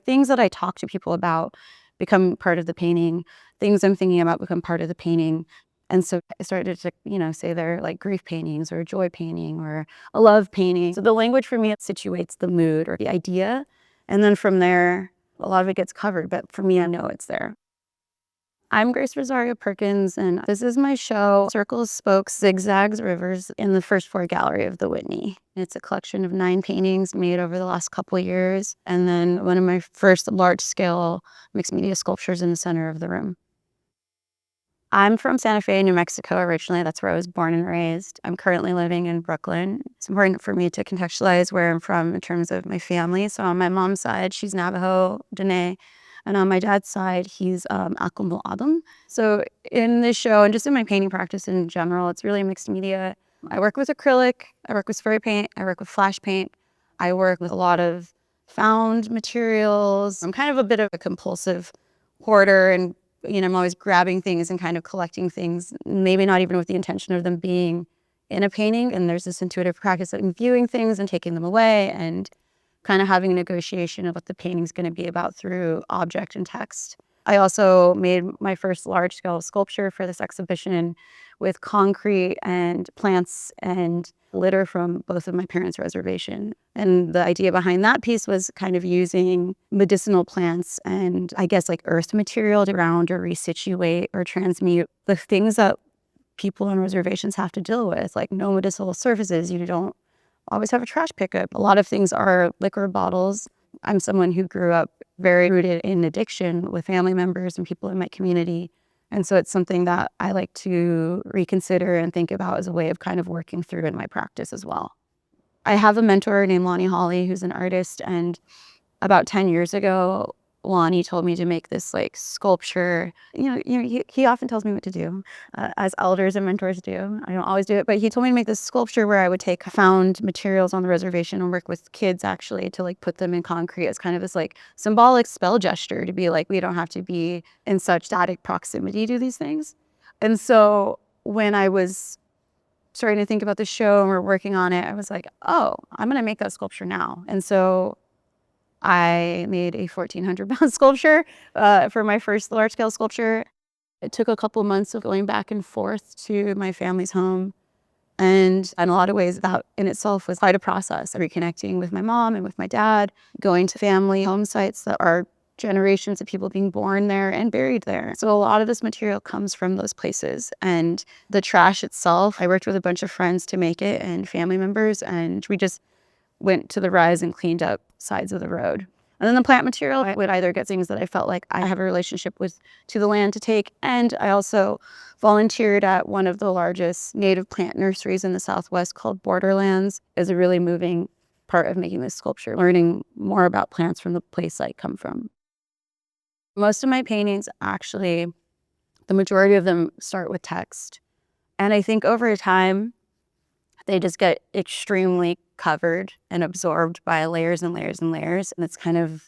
things that I talk to people about become part of the painting. Things I'm thinking about become part of the painting. And so I started to, say they're like grief paintings or a joy painting or a love painting. So the language for me, it situates the mood or the idea. And then from there, a lot of it gets covered. But for me, I know it's there. I'm Grace Rosario Perkins, and this is my show, Circles, Spokes, Zigzags, Rivers, in the first floor gallery of the Whitney. It's a collection of 9 paintings made over the last couple of years, and then one of my first large-scale mixed media sculptures in the center of the room. I'm from Santa Fe, New Mexico originally. That's where I was born and raised. I'm currently living in Brooklyn. It's important for me to contextualize where I'm from in terms of my family. So on my mom's side, she's Navajo, Dene. And on my dad's side, he's Akambo Adam. So in this show, and just in my painting practice in general, it's really mixed media. I work with acrylic, I work with spray paint, I work with flash paint. I work with a lot of found materials. I'm kind of a bit of a compulsive hoarder, and I'm always grabbing things and kind of collecting things, maybe not even with the intention of them being in a painting. And there's this intuitive practice of viewing things and taking them away and kind of having a negotiation of what the painting's going to be about through object and text. I also made my first large-scale sculpture for this exhibition with concrete and plants and litter from both of my parents' reservation. And the idea behind that piece was kind of using medicinal plants and I guess like earth material to ground or resituate or transmute the things that people on reservations have to deal with, like no medicinal surfaces. You don't always have a trash pickup. A lot of things are liquor bottles. I'm someone who grew up very rooted in addiction with family members and people in my community. And so it's something that I like to reconsider and think about as a way of kind of working through in my practice as well. I have a mentor named Lonnie Hawley, who's an artist. And about 10 years ago, Lonnie told me to make this like sculpture. He often tells me what to do, as elders and mentors do. I don't always do it, but he told me to make this sculpture where I would take found materials on the reservation and work with kids actually to like put them in concrete as kind of this like symbolic spell gesture to be like, we don't have to be in such static proximity to these things. And so when I was starting to think about the show and we're working on it, I was like, oh, I'm going to make that sculpture now. And so I made a 1,400-pound sculpture for my first large-scale sculpture. It took a couple months of going back and forth to my family's home. And in a lot of ways, that in itself was quite a process, reconnecting with my mom and with my dad, going to family home sites that are generations of people being born there and buried there. So a lot of this material comes from those places. And the trash itself, I worked with a bunch of friends to make it and family members, and we just went to the rise and cleaned up sides of the road. And then the plant material, I would either get things that I felt like I have a relationship with to the land to take. And I also volunteered at one of the largest native plant nurseries in the Southwest called Borderlands. Is a really moving part of making this sculpture, learning more about plants from the place I come from. Most of my paintings, actually, the majority of them start with text. And I think over time, they just get extremely covered and absorbed by layers and layers and layers. And it's kind of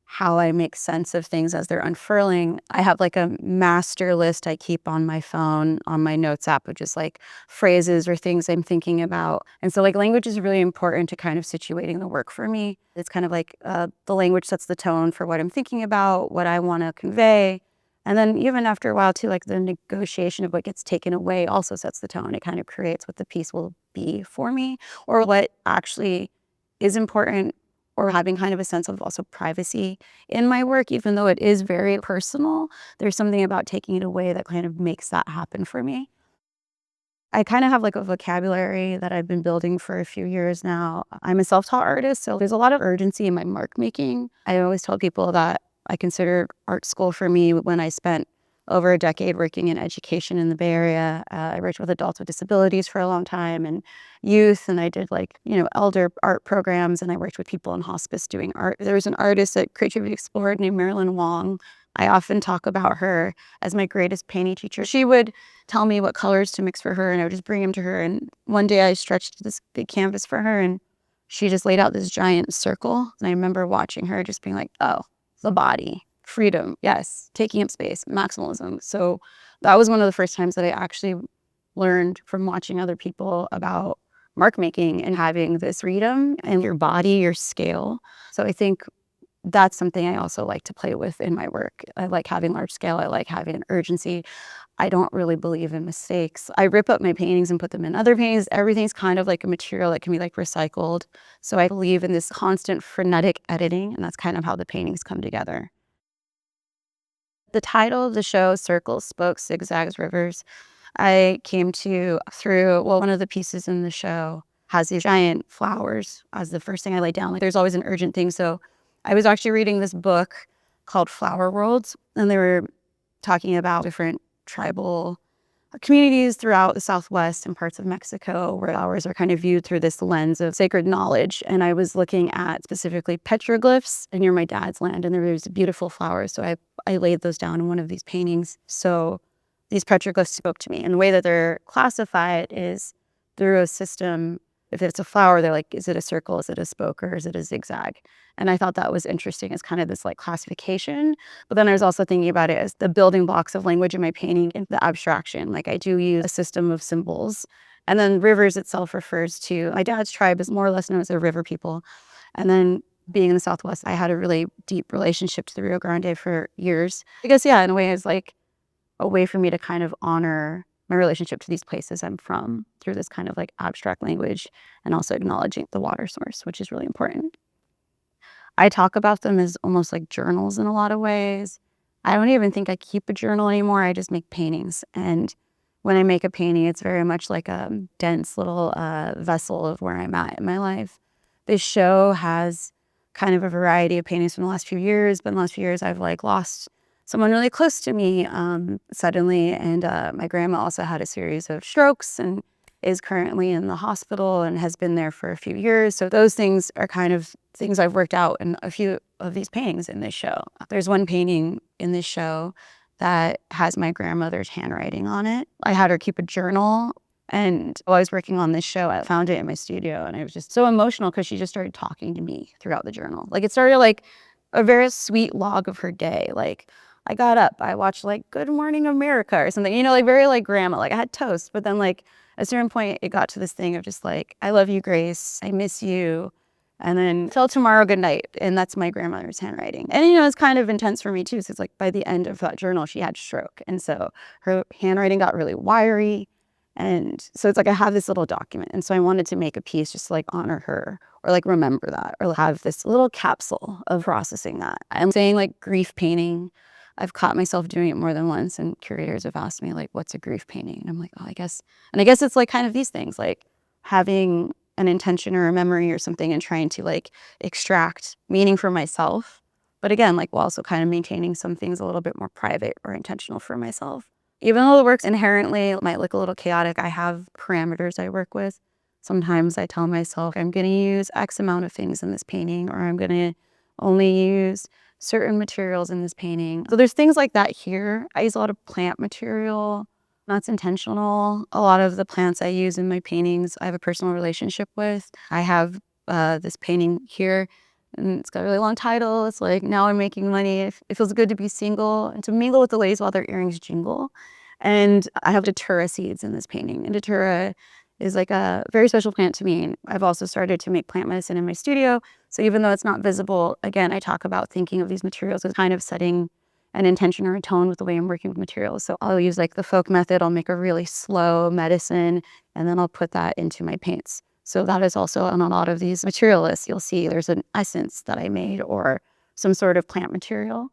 how I make sense of things as they're unfurling. I have like a master list I keep on my phone, on my notes app, which is like phrases or things I'm thinking about. And so like language is really important to kind of situating the work for me. It's kind of like the language sets the tone for what I'm thinking about, what I want to convey. And then even after a while too, like the negotiation of what gets taken away also sets the tone. It kind of creates what the piece will be for me or what actually is important, or having kind of a sense of also privacy in my work, even though it is very personal. There's something about taking it away that kind of makes that happen for me. I kind of have like a vocabulary that I've been building for a few years now. I'm a self-taught artist, so there's a lot of urgency in my mark making. I always tell people that I consider art school for me when I spent over a decade working in education in the Bay Area. I worked with adults with disabilities for a long time and youth, and I did elder art programs, and I worked with people in hospice doing art. There was an artist at Creativity Explored named Marilyn Wong. I often talk about her as my greatest painting teacher. She would tell me what colors to mix for her, and I would just bring them to her. And one day I stretched this big canvas for her, and she just laid out this giant circle. And I remember watching her just being like, oh, the body. Freedom, yes, taking up space, maximalism. So that was one of the first times that I actually learned from watching other people about mark making and having this freedom and your body, your scale. So I think that's something I also like to play with in my work. I like having large scale. I like having an urgency. I don't really believe in mistakes. I rip up my paintings and put them in other paintings. Everything's kind of like a material that can be like recycled. So I believe in this constant frenetic editing, and that's kind of how the paintings come together. The title of the show, Circles, Spokes, Zigzags, Rivers, I came to through, well, one of the pieces in the show has these giant flowers as the first thing I lay down. Like there's always an urgent thing. So I was actually reading this book called Flower Worlds, and they were talking about different tribal communities throughout the Southwest and parts of Mexico where flowers are kind of viewed through this lens of sacred knowledge. And I was looking at specifically petroglyphs near my dad's land, and there was beautiful flowers. So I laid those down in one of these paintings. So these petroglyphs spoke to me. And the way that they're classified is through a system. If it's a flower, they're like, is it a circle? Is it a spoke? Or is it a zigzag? And I thought that was interesting as kind of this like classification. But then I was also thinking about it as the building blocks of language in my painting and the abstraction. Like I do use a system of symbols. And then rivers itself refers to my dad's tribe is more or less known as a river people. And then being in the Southwest, I had a really deep relationship to the Rio Grande for years. I guess, yeah, in a way, it's like a way for me to kind of honor my relationship to these places I'm from through this kind of like abstract language and also acknowledging the water source, which is really important. I talk about them as almost like journals in a lot of ways. I don't even think I keep a journal anymore. I just make paintings. And when I make a painting, it's very much like a dense little vessel of where I'm at in my life. This show has kind of a variety of paintings from the last few years, but in the last few years, I've like lost someone really close to me suddenly. And my grandma also had a series of strokes and is currently in the hospital and has been there for a few years. So those things are kind of things I've worked out in a few of these paintings in this show. There's one painting in this show that has my grandmother's handwriting on it. I had her keep a journal, and while I was working on this show, I found it in my studio, and I was just so emotional because she just started talking to me throughout the journal. Like it started like a very sweet log of her day. Like I got up, I watched like Good Morning America or something, you know, like very like grandma. Like I had toast, but then like at a certain point it got to this thing of just like, I love you, Grace. I miss you. And then till tomorrow, good night. And that's my grandmother's handwriting. And, you know, it's kind of intense for me too. So it's like by the end of that journal, she had stroke. And so her handwriting got really wiry. And so it's like I have this little document. And so I wanted to make a piece just to like honor her or like remember that or have this little capsule of processing that. I'm saying like grief painting. I've caught myself doing it more than once, and curators have asked me like, what's a grief painting? And I'm like, oh, I guess it's like kind of these things, like having an intention or a memory or something and trying to like extract meaning for myself. But again, like while also kind of maintaining some things a little bit more private or intentional for myself. Even though the work's inherently might look a little chaotic, I have parameters I work with. Sometimes I tell myself I'm going to use X amount of things in this painting, or I'm going to only use certain materials in this painting. So there's things like that here. I use a lot of plant material. That's intentional. A lot of the plants I use in my paintings, I have a personal relationship with. I have this painting here, and it's got a really long title. It's like, Now I'm Making Money. It feels good to be single and to mingle with the ladies while their earrings jingle. And I have datura seeds in this painting. And datura is like a very special plant to me. And I've also started to make plant medicine in my studio. So even though it's not visible, again, I talk about thinking of these materials as kind of setting an intention or a tone with the way I'm working with materials. So I'll use like the folk method. I'll make a really slow medicine, and then I'll put that into my paints. So that is also on a lot of these material lists. You'll see there's an essence that I made or some sort of plant material.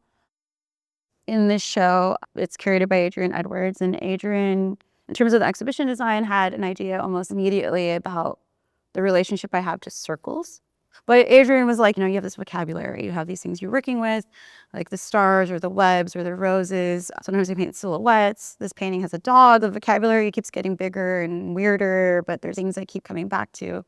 In this show, it's curated by Adrian Edwards, and Adrian, in terms of the exhibition design, had an idea almost immediately about the relationship I have to circles. But Adrian was like, you know, you have this vocabulary, you have these things you're working with, like the stars or the webs or the roses. Sometimes we paint silhouettes. This painting has a dog. The vocabulary keeps getting bigger and weirder, but there's things I keep coming back to.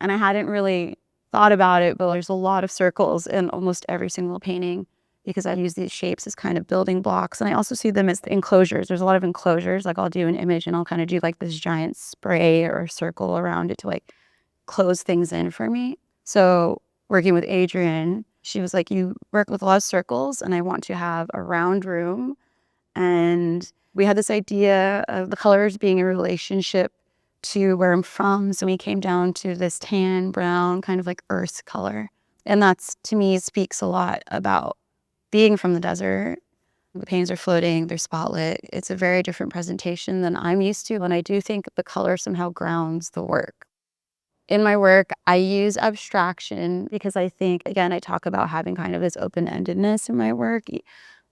And I hadn't really thought about it, but there's a lot of circles in almost every single painting because I use these shapes as kind of building blocks. And I also see them as the enclosures. There's a lot of enclosures. Like I'll do an image and I'll kind of do like this giant spray or circle around it to like close things in for me. So working with Adrian, she was like, you work with a lot of circles and I want to have a round room. And we had this idea of the colors being a relationship to where I'm from. So we came down to this tan, brown, kind of like earth color. And that's, to me, speaks a lot about being from the desert. The paintings are floating, they're spotlit. It's a very different presentation than I'm used to. And I do think the color somehow grounds the work. In my work, I use abstraction because I think, again, I talk about having kind of this open-endedness in my work.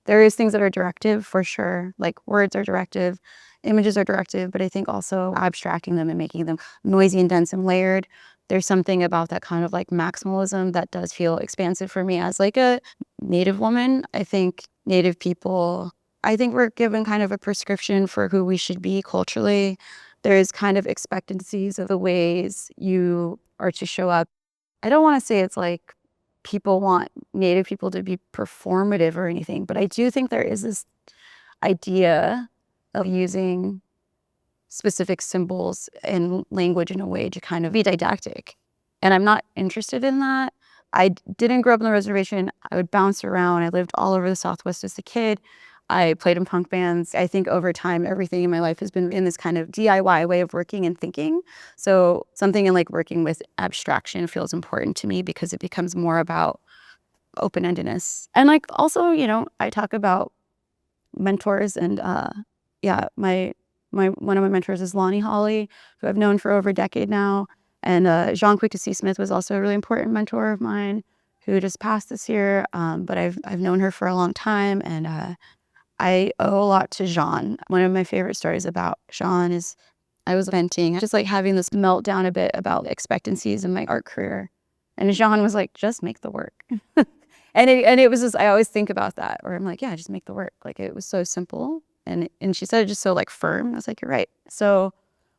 There is things that are directive for sure, like words are directive, images are directive, but I think also abstracting them and making them noisy and dense and layered. There's something about that kind of like maximalism that does feel expansive for me as like a Native woman. I think Native people, I think we're given kind of a prescription for who we should be culturally. There's kind of expectancies of the ways you are to show up. I don't want to say it's like people want Native people to be performative or anything, but I do think there is this idea of using specific symbols and language in a way to kind of be didactic. And I'm not interested in that. Didn't grow up on the reservation. I would bounce around. I lived all over the Southwest as a kid. I played in punk bands. I think over time, everything in my life has been in this kind of DIY way of working and thinking. So something in like working with abstraction feels important to me because it becomes more about open-endedness. And like also, I talk about mentors and yeah, my one of my mentors is Lonnie Holly, who I've known for over a decade now. And Jean Quick-to-See Smith was also a really important mentor of mine who just passed this year. But I've known her for a long time, and I owe a lot to Jean. One of my favorite stories about Jean is I was venting, just like having this meltdown a bit about expectancies in my art career. And Jean was like, just make the work. And it was just, I always think about that, where I'm like, yeah, just make the work. Like it was so simple. And she said it just so like firm. I was like, you're right. So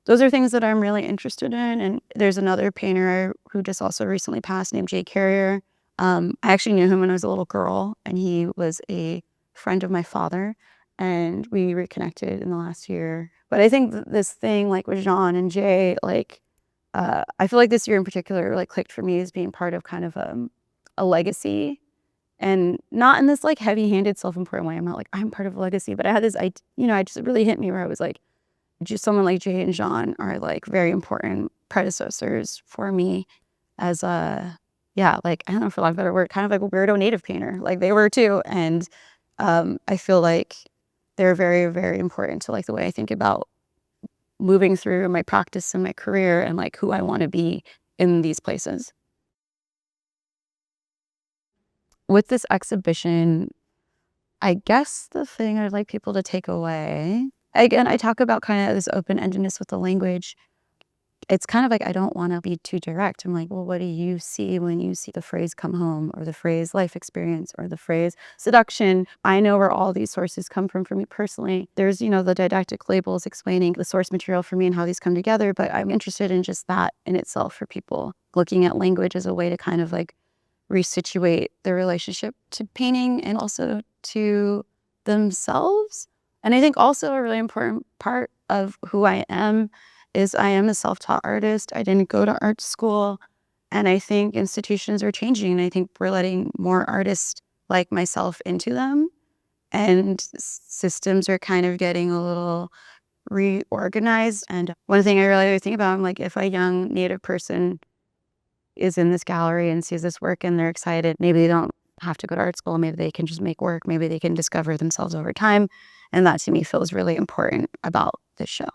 those are things that I'm really interested in. And there's another painter who just also recently passed named Jay Carrier. I actually knew him when I was a little girl, and he was a friend of my father, and we reconnected in the last year. But I think this thing like with Jean and Jay, like I feel like this year in particular like clicked for me as being part of kind of a legacy, and not in this like heavy-handed self-important way. I'm not like I'm part of a legacy, but I had this, I just really hit me where I was like, just someone like Jay and Jean are like very important predecessors for me as a, yeah, like, I don't know, for lack of a better word, kind of like a weirdo Native painter. Like they were too. And I feel like they're very, very important to like the way I think about moving through my practice and my career and like who I want to be in these places. With this exhibition, I guess the thing I'd like people to take away, again, I talk about kind of this open-endedness with the language. It's kind of like I don't want to be too direct. I'm like, well, what do you see when you see the phrase come home, or the phrase life experience, or the phrase seduction? I know where all these sources come from for me personally. There's, the didactic labels explaining the source material for me and how these come together, but I'm interested in just that in itself for people, looking at language as a way to kind of like resituate their relationship to painting and also to themselves. And I think also a really important part of who I am is I am a self-taught artist. I didn't go to art school. And I think institutions are changing. And I think we're letting more artists like myself into them. And systems are kind of getting a little reorganized. And one thing I really think about, I'm like, if a young Native person is in this gallery and sees this work and they're excited, maybe they don't have to go to art school. Maybe they can just make work. Maybe they can discover themselves over time. And that to me feels really important about this show.